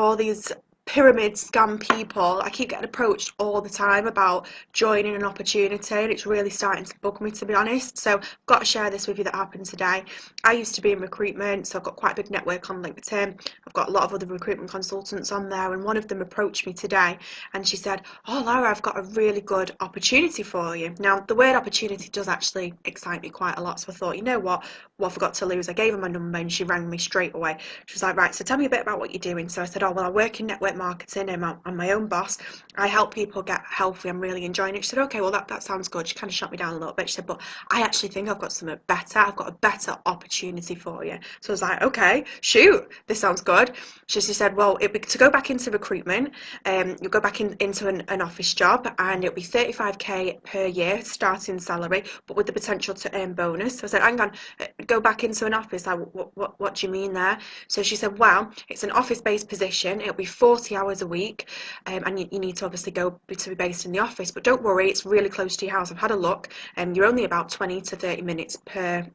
all these pyramid scam people. I keep getting approached all the time about joining an opportunity, and it's really starting to bug me, to be honest. So I've got to share this with you that happened today. I used to be in recruitment, so I've got quite a big network on LinkedIn. I've got a lot of other recruitment consultants on there, and one of them approached me today and she said, "Oh Laura, I've got a really good opportunity for you." Now the word opportunity does actually excite me quite a lot, so I thought, you know what I forgot to lose. I gave her my number and she rang me straight away. She was like, "Right, so tell me a bit about what you're doing." So I said, "Oh, well, I work in network marketing and I'm my own boss. I help people get healthy. I'm really enjoying it." She said, "Okay, well, that sounds good." She kind of shut me down a little bit. She said, "But I actually think I've got something better. I've got a better opportunity for you." So I was like, "Okay, shoot, this sounds good." So she said, "Well, to go back into recruitment, you'll go back into an office job and it'll be 35k per year starting salary, but with the potential to earn bonus." So I said, "Hang on, go back into an office? Like, what do you mean there?" So she said, "Well, it's an office-based position. It'll be 40 hours a week, and you need to obviously go to be based in the office. But don't worry, it's really close to your house. I've had a look, and you're only about 20 to 30 minutes per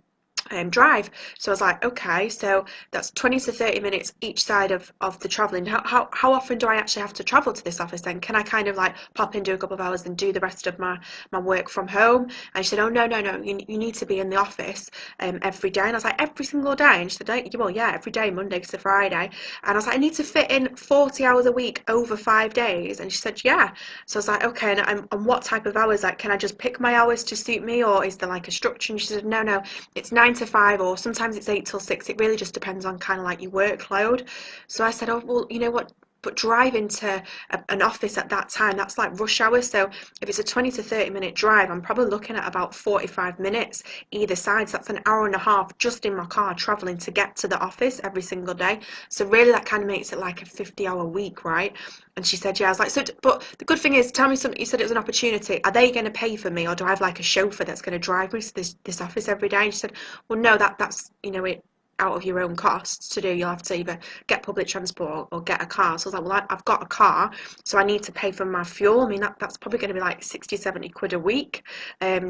drive." So I was like, okay, so that's 20 to 30 minutes each side of the traveling. How often do I actually have to travel to this office then? Can I kind of like pop in, do a couple of hours and do the rest of my work from home? And she said, "Oh, no, you need to be in the office every day." And I was like, "Every single day?" And she said, "Well, yeah, every day, Monday to Friday." And I was like, "I need to fit in 40 hours a week over 5 days." And she said, "Yeah." So I was like, "Okay, and what type of hours? Like, can I just pick my hours to suit me, or is there like a structure?" And she said, "No, it's 9 to 5, or sometimes it's 8 till 6. It really just depends on kind of like your workload." So I said, "Oh, well, you know what? But driving to an office at that time, that's like rush hour. So if it's a 20 to 30 minute drive, I'm probably looking at about 45 minutes either side. So that's an hour and a half just in my car traveling to get to the office every single day. So really that kind of makes it like a 50-hour week, right?" And she said, "Yeah." I was like, "So, but the good thing is, tell me something. You said it was an opportunity. Are they going to pay for me, or do I have like a chauffeur that's going to drive me to this office every day?" And she said, "Well, no, that's it out of your own costs to do. You'll have to either get public transport or get a car." So I was like, "Well, I've got a car, so I need to pay for my fuel. I mean, that's probably going to be like 60, 70 quid a week,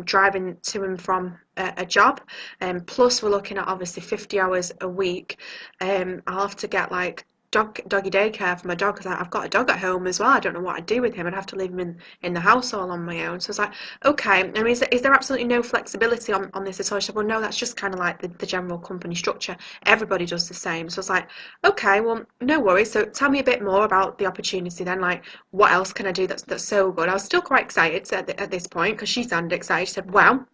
driving to and from a job. Plus we're looking at obviously 50 hours a week. I'll have to get like doggy daycare for my dog because I've got a dog at home as well. I don't know what I'd do with him. I'd have to leave him in the house all on my own." So I was like, "Okay, I mean, is there absolutely no flexibility on this at all?" She said, "Well, no, that's just kind of like the general company structure. Everybody does the same." So I was like, "Okay, well, no worries. So tell me a bit more about the opportunity then. Like, what else can I do that's so good?" I was still quite excited at this point because she sounded excited. She said, "Well,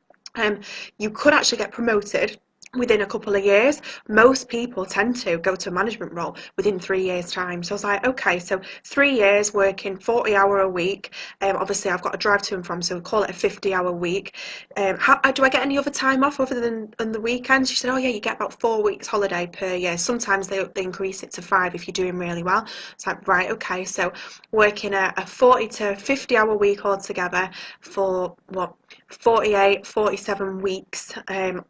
you could actually get promoted within a couple of years. Most people tend to go to a management role within 3 years' time." So I was like, okay, so 3 years working 40-hour a week. Obviously, I've got to drive to and from, so we'll call it a 50-hour week. How do I get any other time off other than the weekends? She said, "Oh, yeah, you get about 4 weeks holiday per year. Sometimes they increase it to 5 if you're doing really well." It's like, right, okay, so working a 40 to 50-hour week altogether for what, 48, 47 weeks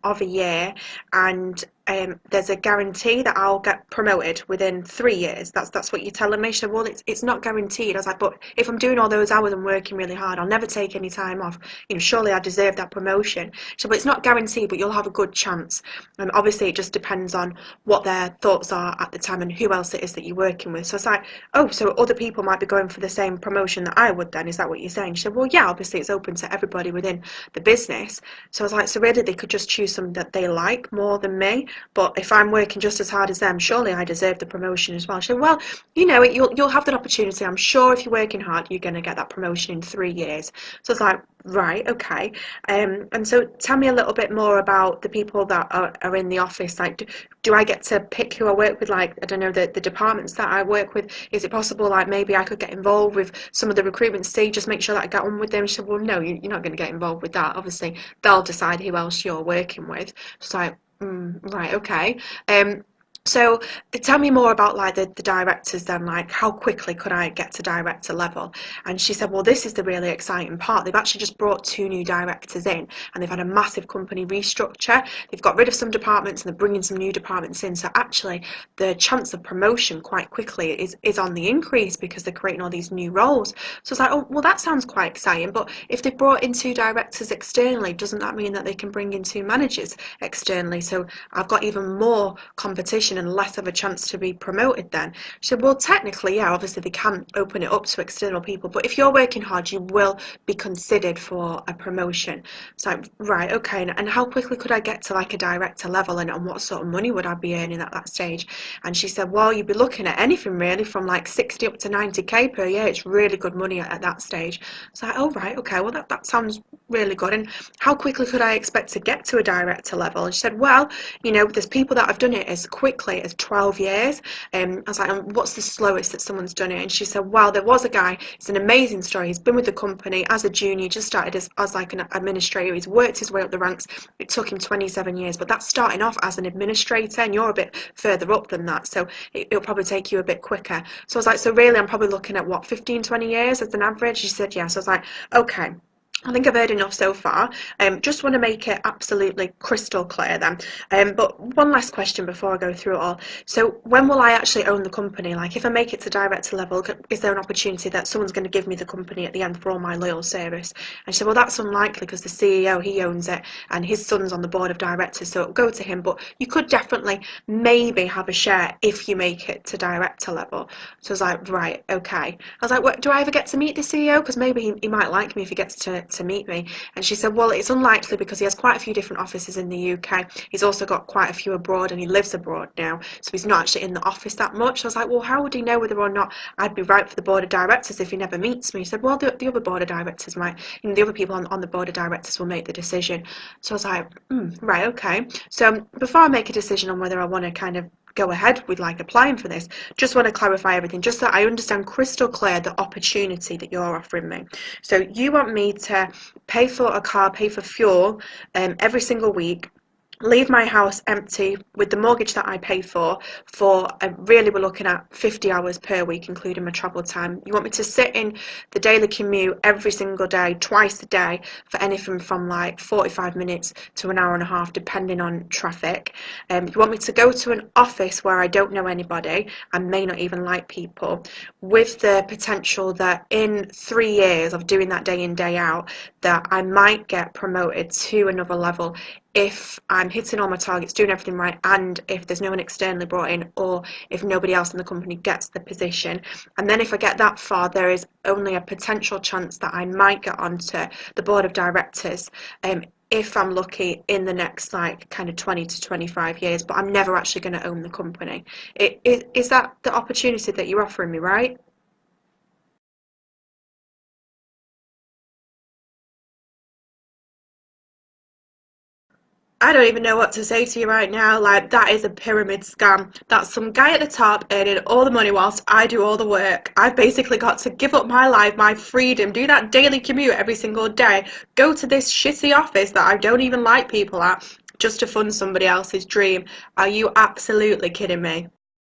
of a year, and there's a guarantee that I'll get promoted within 3 years. That's what you're telling me?" She said, "Well, it's not guaranteed." I was like, "But if I'm doing all those hours and working really hard, I'll never take any time off. Surely I deserve that promotion." She said, "But it's not guaranteed, but you'll have a good chance." And obviously it just depends on what their thoughts are at the time and who else it is that you're working with. So it's like, "Oh, so other people might be going for the same promotion that I would then, is that what you're saying?" She said, "Well, yeah, obviously it's open to everybody within the business." So I was like, so really they could just choose something that they like more than me. But if I'm working just as hard as them, surely I deserve the promotion as well. She said, "Well, you'll have that opportunity. I'm sure if you're working hard, you're going to get that promotion in 3 years." So I was like, right, okay. And so tell me a little bit more about the people that are in the office. Like, do I get to pick who I work with? Like, I don't know, the departments that I work with. Is it possible, like, maybe I could get involved with some of the recruitment stage, just make sure that I get on with them? She said, "Well, no, you're not going to get involved with that. Obviously, they'll decide who else you're working with." So like, right, okay. So tell me more about like the directors then, like how quickly could I get to director level? And she said, "Well, this is the really exciting part. They've actually just brought 2 new directors in, and they've had a massive company restructure. They've got rid of some departments and they're bringing some new departments in. So actually the chance of promotion quite quickly is on the increase because they're creating all these new roles." So it's like, "Oh, well, that sounds quite exciting. But if they've brought in 2 directors externally, doesn't that mean that they can bring in 2 managers externally? So I've got even more competition position and less of a chance to be promoted then? She said, well, technically, yeah, obviously they can open it up to external people, but if you're working hard, you will be considered for a promotion. So I'm right, okay, and how quickly could I get to like a director level, and what sort of money would I be earning at that stage? And she said, well, you'd be looking at anything really from like 60 up to 90k per year. It's really good money at that stage. So I, oh right, okay, well that sounds really good. And how quickly could I expect to get to a director level? And she said, well, you know, there's people that have done it as quickly as 12 years. I was like, what's the slowest that someone's done it? And she said, well, there was a guy, it's an amazing story. He's been with the company as a junior, just started as like an administrator. He's worked his way up the ranks. It took him 27 years, but that's starting off as an administrator, and you're a bit further up than that. So it'll probably take you a bit quicker. So I was like, so really, I'm probably looking at what, 15, 20 years as an average? She said, yes. Yeah. So I was like, okay. I think I've heard enough so far. Just want to make it absolutely crystal clear then. But one last question before I go through it all. So when will I actually own the company? Like if I make it to director level, is there an opportunity that someone's going to give me the company at the end for all my loyal service? And she said, well, that's unlikely because the CEO, he owns it and his son's on the board of directors, so it'll go to him. But you could definitely maybe have a share if you make it to director level. So I was like, right, okay. I was like, what, do I ever get to meet the CEO? Because maybe he might like me if he gets to meet me. And she said, well, it's unlikely because he has quite a few different offices in the UK. He's also got quite a few abroad, and he lives abroad now, so he's not actually in the office that much. I was like, well, how would he know whether or not I'd be right for the board of directors if he never meets me? He said, well, the other board of directors might, you know, the other people on the board of directors will make the decision. So I was like, right, okay. So before I make a decision on whether I want to kind of go ahead with like applying for this, just want to clarify everything just so I understand crystal clear the opportunity that you're offering me. So you want me to pay for a car, pay for fuel every single week, leave my house empty with the mortgage that I pay for really, we're looking at 50 hours per week, including my travel time. You want me to sit in the daily commute every single day, twice a day, for anything from like 45 minutes to an hour and a half, depending on traffic. You want me to go to an office where I don't know anybody, I may not even like people, with the potential that in 3 years of doing that day in, day out, that I might get promoted to another level if I'm hitting all my targets, doing everything right, and if there's no one externally brought in, or if nobody else in the company gets the position. And then if I get that far, there is only a potential chance that I might get onto the board of directors, if I'm lucky, in the next like kind of 20 to 25 years, but I'm never actually going to own the company. Is that the opportunity that you're offering me, right? I don't even know what to say to you right now. Like, that is a pyramid scam. That's some guy at the top earning all the money whilst I do all the work. I've basically got to give up my life, my freedom, do that daily commute every single day, go to this shitty office that I don't even like people at, just to fund somebody else's dream. Are you absolutely kidding me?